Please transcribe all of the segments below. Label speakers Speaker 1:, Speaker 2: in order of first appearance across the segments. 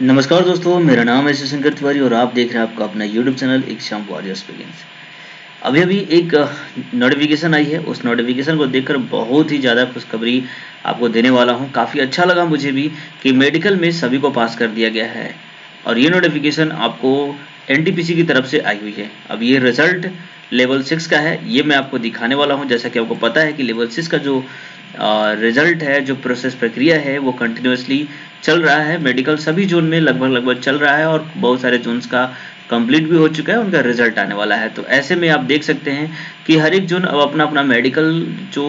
Speaker 1: नमस्कार दोस्तों, मेरा नाम है शशिंकर तिवारी और आप देख रहे हैं आपका अपना YouTube channel exam warriors begins. अभी अभी एक नोटिफिकेशन आई है, उस नोटिफिकेशन को देखकर बहुत ही ज़्यादा खुशखबरी आपको देने वाला हूं। काफ़ी अच्छा लगा मुझे भी कि मेडिकल में सभी को पास कर दिया गया है और ये नोटिफिकेशन आपको एनटीपीसी की तरफ से आई हुई है। अब ये रिजल्ट लेवल 6 का है, ये मैं आपको दिखाने वाला हूँ। जैसा कि आपको पता है कि लेवल 6 का जो रिजल्ट है, जो प्रोसेस प्रक्रिया है, वो कंटिन्यूसली चल रहा है। मेडिकल सभी जोन में लगभग चल रहा है और बहुत सारे जोन्स का कंप्लीट भी हो चुका है, उनका रिजल्ट आने वाला है। तो ऐसे में आप देख सकते हैं कि हर एक जोन अब अपना अपना मेडिकल जो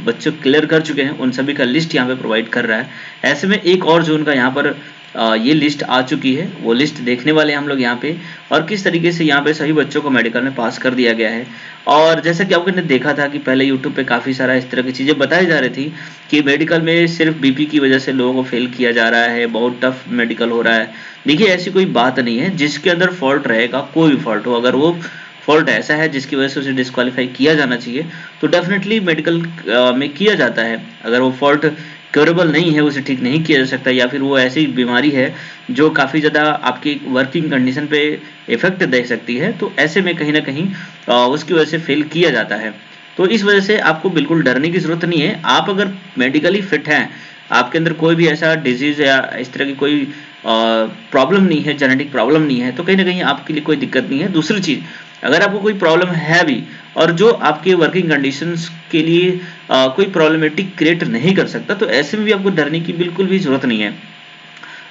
Speaker 1: बच्चे क्लियर कर चुके हैं उन सभी का लिस्ट यहाँ पे प्रोवाइड कर रहा है। ऐसे में एक और जोन का यहाँ पर ये लिस्ट आ चुकी है, वो लिस्ट देखने वाले हैं हम लोग यहाँ पे, और किस तरीके से यहाँ पे सभी बच्चों को मेडिकल में पास कर दिया गया है। और जैसा कि आपने देखा था कि पहले यूट्यूब पे काफ़ी सारा इस तरह की चीज़ें बताई जा रही थी कि मेडिकल में सिर्फ बीपी की वजह से लोगों को फेल किया जा रहा है, बहुत टफ मेडिकल हो रहा है। देखिए, ऐसी कोई बात नहीं है। जिसके अंदर फॉल्ट रहेगा, कोई भी फॉल्ट हो, अगर वो फॉल्ट ऐसा है जिसकी वजह से उसे डिस्क्वालीफाई किया जाना चाहिए तो डेफिनेटली मेडिकल में किया जाता है। अगर वो फॉल्ट क्योरेबल नहीं है, उसे ठीक नहीं किया जा सकता, या फिर वो ऐसी बीमारी है जो काफ़ी ज़्यादा आपकी वर्किंग कंडीशन पे इफेक्ट दे सकती है, तो ऐसे में कहीं ना कहीं उसकी वजह से फेल किया जाता है। तो इस वजह से आपको बिल्कुल डरने की ज़रूरत नहीं है। आप अगर मेडिकली फिट हैं, आपके अंदर कोई भी ऐसा डिजीज़ या इस तरह की कोई प्रॉब्लम नहीं है, जेनेटिक प्रॉब्लम नहीं है, तो कहीं ना कहीं आपके लिए कोई दिक्कत नहीं है। दूसरी चीज़, अगर आपको कोई प्रॉब्लम है भी और जो आपके वर्किंग कंडीशंस के लिए कोई प्रॉब्लमेटिक क्रिएट नहीं कर सकता, तो ऐसे में भी आपको डरने की बिल्कुल भी ज़रूरत नहीं है।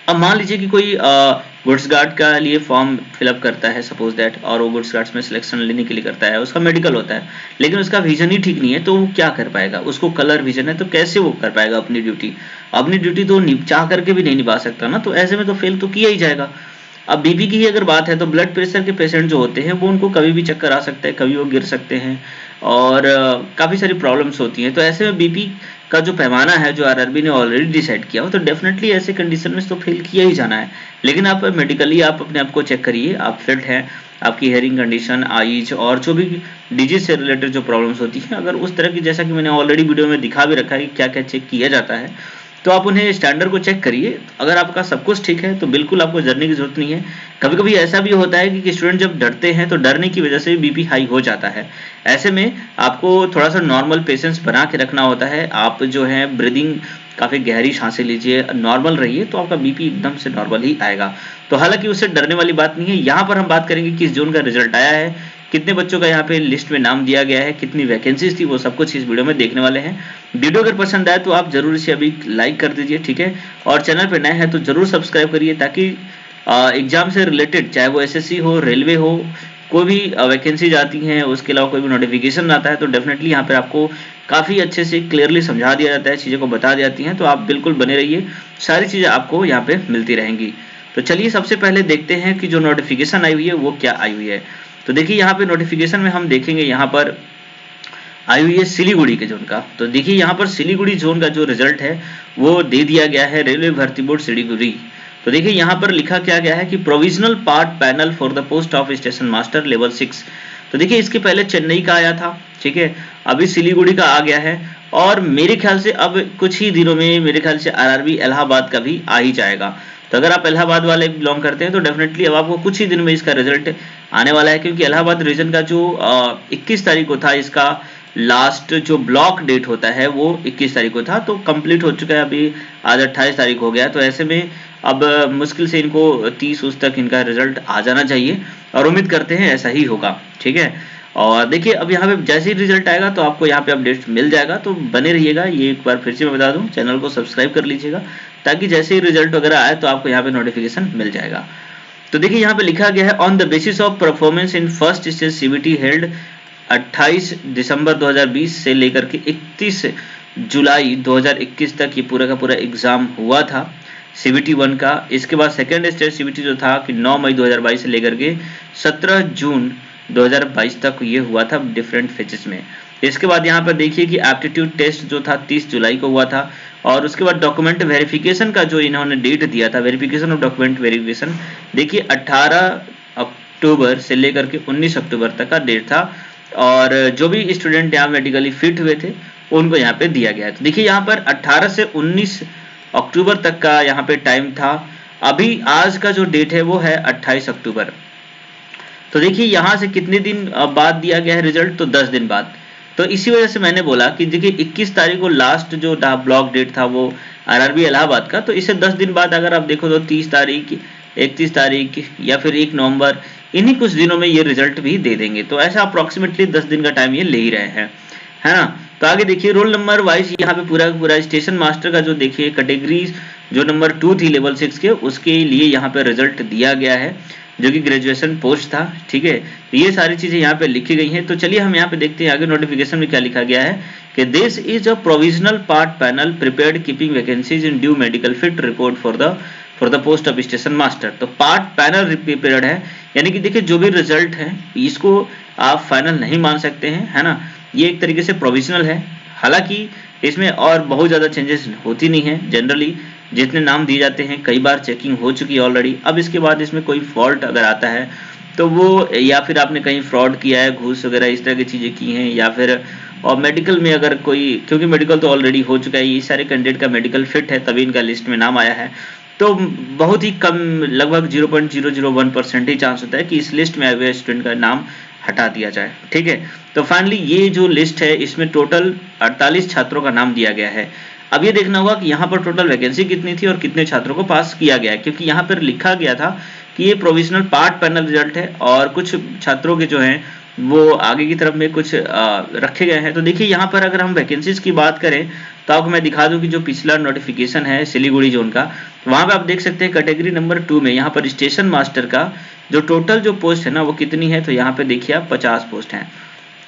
Speaker 1: अब मान लीजिए कि कोई गुड्स गार्ड का लिए फॉर्म फिलअप करता है, सपोज दैट, और वो गुड्स गार्ड्स में सिलेक्शन लेने के लिए करता है, उसका मेडिकल होता है, लेकिन उसका विजन ही ठीक नहीं है, तो वो क्या कर पाएगा? उसको कलर विजन है, तो कैसे वो कर पाएगा अपनी ड्यूटी? अपनी ड्यूटी तो चाह करके भी नहीं निभा सकता ना, तो ऐसे में तो फेल तो किया ही जाएगा। अब बीपी की ही अगर बात है तो ब्लड प्रेशर के पेशेंट जो होते हैं वो उनको कभी भी चक्कर आ सकता है, कभी वो गिर सकते हैं और काफ़ी सारी प्रॉब्लम्स होती हैं। तो ऐसे में बीपी का जो पैमाना है, जो आरआरबी ने ऑलरेडी डिसाइड किया हो, तो डेफिनेटली ऐसे कंडीशन में तो फेल किया ही जाना है। लेकिन आप मेडिकली आप अपने आप को चेक करिए, आप फिट हैं, आपकी हेयरिंग कंडीशन, आईज और जो भी डिजीज से रिलेटेड जो प्रॉब्लम्स होती हैं, अगर उस तरह की, जैसा कि मैंने ऑलरेडी वीडियो में दिखा भी रखा है कि क्या क्या चेक किया जाता है, तो आप उन्हें स्टैंडर्ड को चेक करिए। अगर आपका सब कुछ ठीक है तो बिल्कुल आपको डरने की जरूरत नहीं है। कभी कभी ऐसा भी होता है कि स्टूडेंट जब डरते हैं तो डरने की वजह से बीपी हाई हो जाता है। ऐसे में आपको थोड़ा सा नॉर्मल पेशेंस बना के रखना होता है। आप जो है ब्रीदिंग काफ़ी गहरी सांसें लीजिए, नॉर्मल रहिए, तो आपका बीपी एकदम से नॉर्मल ही आएगा। तो हालांकि उससे डरने वाली बात नहीं है। यहाँ पर हम बात करेंगे किस जोन का रिजल्ट आया है, कितने बच्चों का यहाँ पे लिस्ट में नाम दिया गया है, कितनी वैकेंसीज थी, वो सब कुछ इस वीडियो में देखने वाले हैं। वीडियो अगर पसंद आए तो आप जरूर इसे अभी लाइक कर दीजिए, ठीक है, और चैनल पे नए हैं तो जरूर सब्सक्राइब करिए, ताकि एग्जाम से रिलेटेड, चाहे वो एसएससी हो, रेलवे हो, कोई भी वैकेंसीज आती हैं, उसके अलावा कोई भी नोटिफिकेशन आता है, तो डेफिनेटली यहाँ पर आपको काफ़ी अच्छे से क्लियरली समझा दिया जाता है, चीज़ें को बता दी जाती हैं। तो आप बिल्कुल बने रहिए, सारी चीज़ें आपको यहाँ पे मिलती रहेंगी। तो चलिए सबसे पहले देखते हैं कि जो नोटिफिकेशन आई हुई है वो क्या आई हुई है। तो देखिए, यहाँ पे नोटिफिकेशन में हम देखेंगे, यहाँ पर आई हुई है सिलीगुड़ी के जोन का। तो देखिए, यहाँ पर सिलीगुड़ी जोन का जो रिजल्ट है वो दे दिया गया है, रेलवे भर्ती बोर्ड सिलीगुड़ी। तो देखिए, यहाँ पर लिखा क्या गया है कि provisional part panel for the post of station master level 6। तो देखिए, इसके पहले चेन्नई का आया था, ठीक है, अभी सिलीगुड़ी का आ गया है, और मेरे ख्याल से अब कुछ ही दिनों में मेरे ख्याल से आरआरबी इलाहाबाद का भी आ ही जाएगा। तो अगर आप इलाहाबाद वाले बिलोंग करते हैं तो डेफिनेटली अब आपको कुछ ही दिन में इसका रिजल्ट आने वाला है, क्योंकि इलाहाबाद रीजन का जो 21 तारीख को था, इसका लास्ट जो ब्लॉक डेट होता है वो 21 तारीख को था, तो कंप्लीट हो चुका है, अभी आज 28 तारीख हो गया। तो ऐसे में अब मुश्किल से इनको 30 उस तक इनका रिजल्ट आ जाना चाहिए, और उम्मीद करते हैं ऐसा ही होगा, ठीक है। और देखिए, अब यहाँ पे जैसे ही रिजल्ट आएगा तो आपको यहाँ पे अपडेट मिल जाएगा, तो बने रहिएगा। ये एक बार फिर से मैं बता दूं, चैनल को सब्सक्राइब कर लीजिएगा, ताकि जैसे ही रिजल्ट वगैरह आए तो आपको यहाँ पे नोटिफिकेशन मिल जाएगा। तो देखिए, यहाँ पे लिखा गया है, on the basis of performance in first stage CBT held 28 दिसंबर 2020 से लेकर के 31 जुलाई 2021 तक ये पूरा का पूरा एग्जाम हुआ था सीबीटी 1 का। इसके बाद सेकेंड स्टेज सीबीटी जो था कि 9 मई 2022 से लेकर के 17 जून 2022 तक ये हुआ था डिफरेंट फेजेस में। इसके बाद यहाँ पर देखिए कि एप्टीट्यूड टेस्ट जो था 30 जुलाई को हुआ था, और उसके बाद डॉक्यूमेंट वेरिफिकेशन का जो इन्होंने डेट दिया था, वेरिफिकेशन ऑफ डॉक्यूमेंट वेरिफिकेशन, देखिए 18 अक्टूबर से लेकर के 19 अक्टूबर तक का डेट था, और जो भी स्टूडेंट यहाँ मेडिकली फिट हुए थे उनको यहाँ पे दिया गया है। तो देखिए, यहाँ पर 18 से 19 अक्टूबर तक का यहाँ पे टाइम था अभी आज का जो डेट है वो है 28 अक्टूबर। तो देखिए यहाँ से कितने दिन बाद दिया गया है रिजल्ट, तो 10 दिन बाद। तो इसी वजह से मैंने बोला कि देखिए 21 तारीख को लास्ट जो ब्लॉक डेट था वो आरआरबी इलाहाबाद का, तो इसे 10 दिन बाद अगर आप देखो तो 30 तारीख, 31 तारीख या फिर 1 नवंबर, इन्हीं कुछ दिनों में ये रिजल्ट भी दे देंगे। तो ऐसा अप्रोक्सीमेटली 10 दिन का टाइम ये ले ही रहे हैं, है ना। तो आगे देखिए रोल नंबर वाइज यहाँ पे पूरा पूरा स्टेशन मास्टर का जो देखिए कैटेगरीज जो नंबर 2 थी लेवल 6 के, उसके लिए यहाँ पे रिजल्ट दिया गया है जो कि ग्रेजुएशन पोस्ट था, ठीक है। तो ये सारी चीजें यहाँ पे लिखी गई हैं। तो चलिए हम यहाँ पे देखते हैं आगे नोटिफिकेशन में क्या लिखा गया है कि this is a provisional part panel prepared keeping vacancies in due medical fit report for the post of station master. तो पार्ट पैनल प्रिपेयर्ड है, यानी कि देखिए जो भी रिजल्ट है इसको आप फाइनल नहीं मान सकते हैं, है ना। ये एक तरीके से प्रोविजनल है, हालांकि इसमें और बहुत ज्यादा चेंजेस होती नहीं है। जनरली जितने नाम दिए जाते हैं कई बार चेकिंग हो चुकी है ऑलरेडी। अब इसके बाद इसमें कोई फॉल्ट अगर आता है तो वो या फिर आपने कहीं फ्रॉड किया है, घूस वगैरह इस तरह की चीजें की हैं, या फिर और मेडिकल में अगर कोई, क्योंकि मेडिकल तो ऑलरेडी हो चुका है, ये सारे कैंडिडेट का मेडिकल फिट है तभी इनका लिस्ट में नाम आया है। तो बहुत ही कम, लगभग 0.001% ही चांस होता है कि इस लिस्ट में आए हुए स्टूडेंट का नाम हटा दिया जाए, ठीक है। तो फाइनली ये जो लिस्ट है इसमें टोटल 48 छात्रों का नाम दिया गया है। अब ये देखना होगा कि यहाँ पर टोटल वैकेंसी कितनी थी और कितने छात्रों को पास किया गया है, क्योंकि यहाँ पर लिखा गया था कि ये प्रोविजनल पार्ट पैनल रिजल्ट है और कुछ छात्रों के जो हैं वो आगे की तरफ में कुछ रखे गए हैं। तो देखिए यहाँ पर अगर हम वैकेंसीज की बात करें तो आपको मैं दिखा दूं कि जो पिछला नोटिफिकेशन है सिलीगुड़ी जोन का, वहां पे आप देख सकते हैं कैटेगरी नंबर 2 में यहाँ पर स्टेशन मास्टर का जो टोटल जो पोस्ट है ना वो कितनी है, तो यहाँ पे देखिए आप 50 पोस्ट हैं।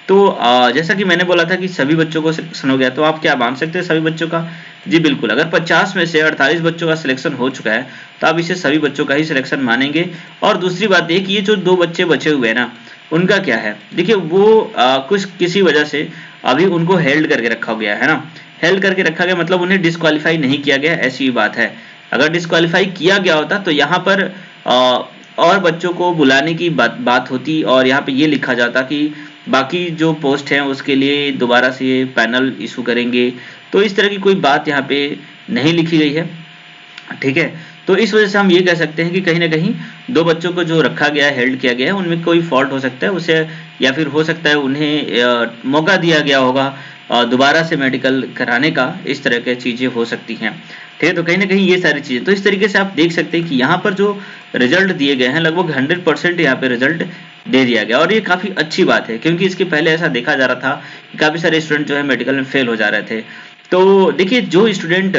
Speaker 1: तो जैसा कि मैंने बोला था कि सभी बच्चों को सिलेक्शन हो गया, तो आप क्या मान सकते हैं सभी बच्चों का? जी बिल्कुल, अगर 50 में से 48 बच्चों का सिलेक्शन हो चुका है तो आप इसे सभी बच्चों का ही सिलेक्शन मानेंगे। और दूसरी बात ये कि ये जो 2 बच्चे बचे हुए हैं ना, उनका क्या है, देखिए वो कुछ किसी वजह से अभी उनको हेल्ड करके रखा गया है ना। हेल्ड करके रखा गया मतलब उन्हें डिस्क्वालीफाई नहीं किया गया, ऐसी ही बात है। अगर डिस्क्वालीफाई किया गया होता तो यहाँ पर और बच्चों को बुलाने की बात होती और यहाँ पे ये लिखा जाता कि बाकी जो पोस्ट हैं उसके लिए दोबारा से ये पैनल इशू करेंगे। तो इस तरह की कोई बात यहाँ पे नहीं लिखी गई है, ठीक है। तो इस वजह से हम ये कह सकते हैं कि कहीं ना कहीं 2 बच्चों को जो रखा गया है, हेल्ड किया गया है, उनमें कोई फॉल्ट हो सकता है उसे, या फिर हो सकता है उन्हें मौका दिया गया होगा दोबारा से मेडिकल कराने का, इस तरह की चीजें हो सकती हैं, ठीक है। तो कहीं ना कहीं ये सारी चीजें, तो इस तरीके से आप देख सकते हैं कि यहाँ पर जो रिजल्ट दिए गए हैं लगभग 100% यहाँ पे रिजल्ट दे दिया गया। और ये काफी अच्छी बात है क्योंकि इसके पहले ऐसा देखा जा रहा था कि काफी सारे स्टूडेंट जो है मेडिकल में फेल हो जा रहे थे। तो देखिए जो स्टूडेंट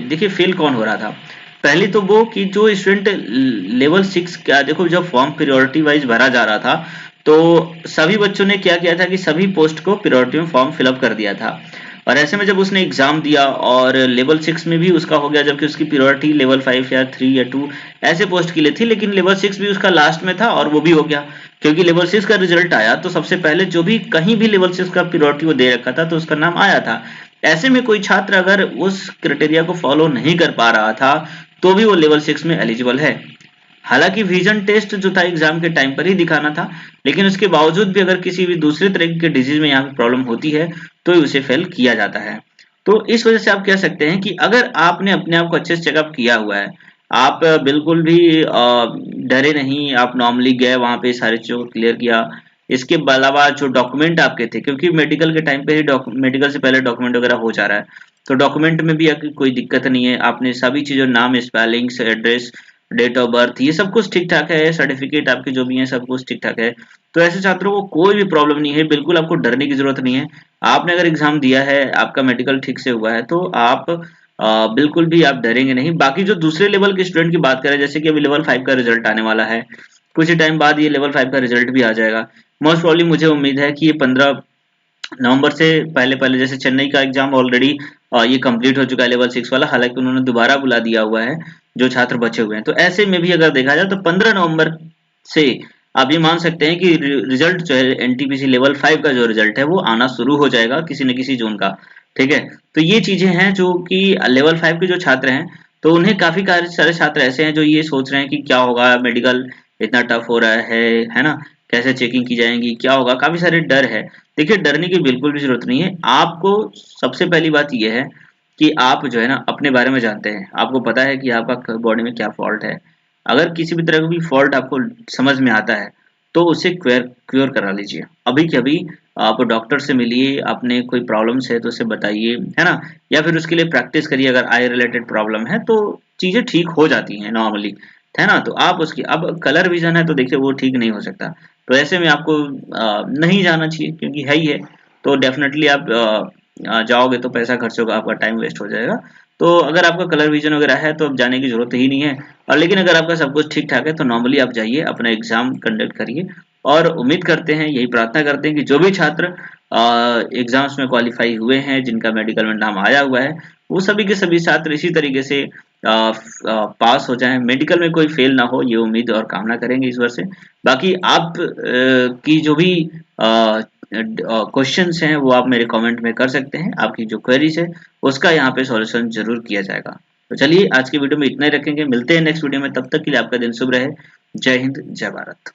Speaker 1: देखिए फेल कौन हो रहा था, पहले तो वो कि जो स्टूडेंट लेवल 6 का, देखो जब फॉर्म प्रायोरिटी वाइज भरा जा रहा था तो सभी बच्चों ने क्या किया था कि सभी पोस्ट को प्रायोरिटी में फॉर्म फिलअप कर दिया था। और ऐसे में जब उसने एग्जाम दिया और लेवल 6 में भी उसका हो गया, जबकि उसकी प्रायोरिटी लेवल 5 या 3 या 2 ऐसे पोस्ट के लिए थी, लेकिन लेवल 6 भी उसका लास्ट में था और वो भी हो गया क्योंकि लेवल 6 का रिजल्ट आया तो सबसे पहले जो भी कहीं भी लेवल 6 का प्रायोरिटी वो दे रखा था तो उसका नाम आया था। ऐसे में कोई छात्र अगर उस क्राइटेरिया को फॉलो नहीं कर पा रहा था तो भी वो लेवल 6 में एलिजिबल है। हालांकि विजन टेस्ट जो था एग्जाम के टाइम पर ही दिखाना था, लेकिन उसके बावजूद भी अगर किसी भी दूसरे तरह के डिजीज में यहाँ पे प्रॉब्लम होती है तो उसे फेल किया जाता है। तो इस वजह से आप कह सकते हैं कि अगर आपने अपने आप को अच्छे से चेकअप किया हुआ है, आप बिल्कुल भी डरे नहीं, आप नॉर्मली गए वहां पे सारी चीजों को क्लियर किया, इसके अलावा जो डॉक्यूमेंट आपके थे, क्योंकि मेडिकल के टाइम पे ही मेडिकल से पहले डॉक्यूमेंट वगैरह हो जा रहा है, तो डॉक्यूमेंट में भी कोई दिक्कत नहीं है, आपने सभी चीजों, नाम, spellings, address, date of birth, ये सब कुछ ठीक ठाक है, सर्टिफिकेट आपके जो भी हैं सब कुछ ठीक ठाक है। तो ऐसे छात्रों को कोई भी प्रॉब्लम नहीं है, बिल्कुल आपको डरने की जरूरत नहीं है। आपने अगर एग्जाम दिया है, आपका मेडिकल ठीक से हुआ है, तो आप बिल्कुल भी आप डरेंगे नहीं। बाकी जो दूसरे लेवल के स्टूडेंट की बात करें, जैसे कि अभी लेवल 5 का रिजल्ट आने वाला है, कुछ ही टाइम बाद ये लेवल 5 का रिजल्ट भी आ जाएगा। मोस्ट प्रॉब्ली मुझे उम्मीद है कि ये 15 नवंबर से पहले जैसे चेन्नई का एग्जाम ऑलरेडी ये कंप्लीट हो चुका है लेवल 6 वाला, हालांकि उन्होंने दोबारा बुला दिया हुआ है जो छात्र बचे हुए हैं। तो ऐसे में भी अगर देखा जाए तो 15 नवंबर से आप ये मान सकते हैं कि रिजल्ट जो है एनटीपीसी लेवल 5 का जो रिजल्ट है वो आना शुरू हो जाएगा किसी न किसी जोन का, ठीक है। तो ये चीजें हैं जो कि लेवल 5 के जो छात्र हैं, तो उन्हें काफी सारे छात्र ऐसे हैं जो ये सोच रहे हैं कि क्या होगा, मेडिकल इतना टफ हो रहा है ना, कैसे चेकिंग की जाएंगी, क्या होगा, काफी सारे डर है। देखिए डरने की बिल्कुल भी जरूरत नहीं है। आपको सबसे पहली बात यह है कि आप जो है ना अपने बारे में जानते हैं, आपको पता है कि आपका बॉडी में क्या फॉल्ट है। अगर किसी भी तरह का भी फॉल्ट आपको समझ में आता है तो उसे क्योर करा लीजिए। अभी के अभी आप डॉक्टर से मिलिए, आपने कोई प्रॉब्लम्स है तो उसे बताइए, है ना? या फिर उसके लिए प्रैक्टिस करिए। अगर आई रिलेटेड प्रॉब्लम है तो चीज़ें ठीक हो जाती हैं नॉर्मली, है ना? तो आप उसकी अब कलर विज़न है तो देखिए वो ठीक नहीं हो सकता। तो ऐसे में आपको नहीं जाना चाहिए क्योंकि है ही है। तो डेफ़िनेटली आप जाओगे तो पैसा खर्च होगा, आपका टाइम वेस्ट हो जाएगा। तो अगर आपका कलर विज़न वगैरह है तो अब जाने की ज़रूरत ही नहीं है। और लेकिन अगर आपका सब कुछ ठीक-ठाक है तो नॉर्मली आप जाइए, अपना एग्ज़ाम कंडक्ट करिए और उम्मीद करते हैं, यही प्रार्थना करते हैं कि जो भी छात्र एग्ज़ाम्स में क्वालीफाई हुए हैं, जिनका मेडिकल में नाम आया हुआ है, वो सभी के सभी छात्र इसी तरीके से पास हो जाएँ, मेडिकल में कोई फ़ेल ना हो, ये उम्मीद और कामना करेंगे ईश्वर से। बाकी आप की जो भी क्वेश्चंस हैं वो आप मेरे कमेंट में कर सकते हैं। आपकी जो क्वेरीज़ है उसका यहाँ पे सॉल्यूशन ज़रूर किया जाएगा। तो चलिए आज की वीडियो में इतना ही रखेंगे, मिलते हैं नेक्स्ट वीडियो में, तब तक के लिए आपका दिन शुभ रहे। जय हिंद, जय भारत।